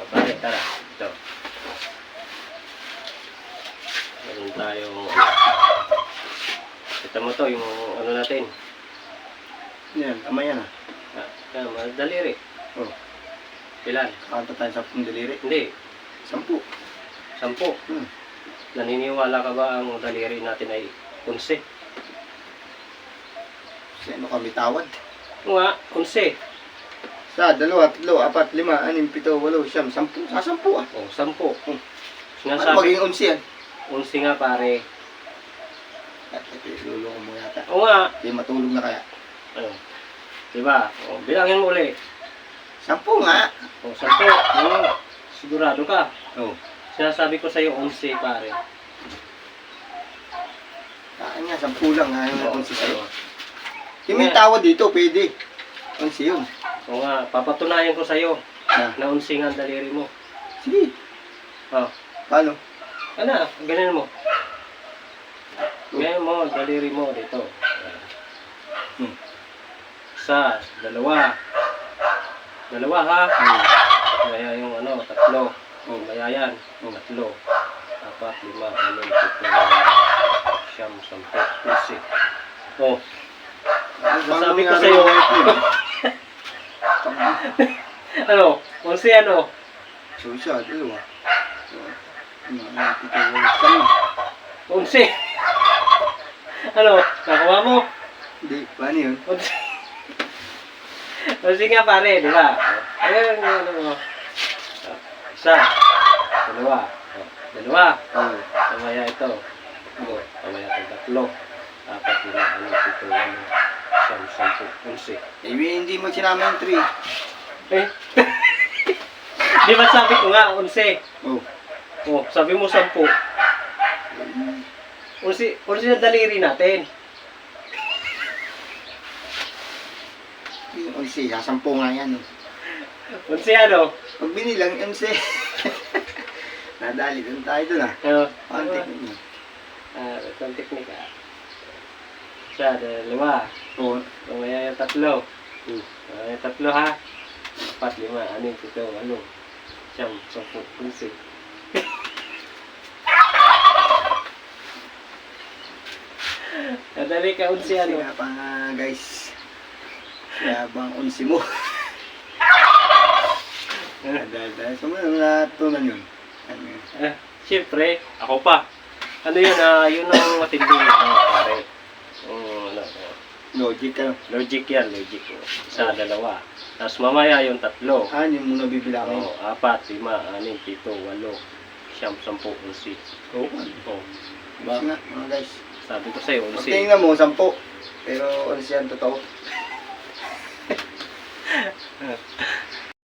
So, pare, tara. Ito. Meron tayong... Kita mo to, yung ano natin. Yan, kamay yan Mga daliri. Oh. Ilan? Kanta tayo 10 daliri. Hindi. 10. 10. Naniniwala ka ba ang daliri natin ay 11? Sino kami tawad? Nga, 11. Sa 2, 3, 4, 5, 6, 7, 8, 10. Sa 10 ah. O, 10. Ano Sinasabi, magiging 11 yan? 11 nga pare. At iluloko mo yata. O nga. Hindi matulog na kaya. Ano? Diba? O, bilangin mo ulit. 10 nga. O, 10. Sigurado ka. Oh. Sinasabi ko sa'yo 11 pare. Saan nga, 10 lang nga yung 11 sa'yo. O, Yung may tawad dito, pwede. 11 yun. o nga, papatunayan ko sa'yo Ah. na 11 nga ang daliri mo. Sige. O, Paano? ano? Ganyan mo. Ganyan mo, daliri mo dito. Isa, dalawa. Dalawa ha. Kaya yung ano, 3. O, kaya yan. 3. 4, 5, 6, 7, 8, 9, 10, 11. O, sasabi ko sa'yo. Ano? 11 ano? So, siya, 2. 11. Ano? Nakuha mo? Hindi, paano yun? 11 nga pare, di ba? Ayan, ano mo. Isa. Dalawa. Dalawa. Oh. Mamaya ito. Mamaya ito 3. 4, 5, 6, 7, 8, 9, 10, 11. Hindi mo sinama yung 3. Eh? Di ba sabi ko nga, 11. Oh. Oh, sabi mo 10. 11 na daliri natin. Yung 11, sa 10 nga yan. 11 ano? Pag binilang, 11. Nadali doon tayo doon ah. Ano? Paano technique mo? Itong technique ah. Isa, dalawa. Oo. Mamaya yung 3. Mamaya yung 3 ha. 4, 5, 6, 7, 8, 9, 10, 11. Nadali ka 11 ano? Kaya pa nga guys. Kaya bang 11 mo? Dahil sa mga natunan yun. Ano yun? Siyempre, ako pa. Ano yun, yun ang matinding pare. Logic ka. Logic yan, logic. Isa, dalawa. Tapos mamaya yung 3. Yun muna bibilangin. 4, 5, 6, 7, 8, 9, 10, 11. Oo. Diba? Kasi nga mga guys. Sabi ko sa'yo, Pag 11. tingnan mo, 10. Pero 11 yan totoo.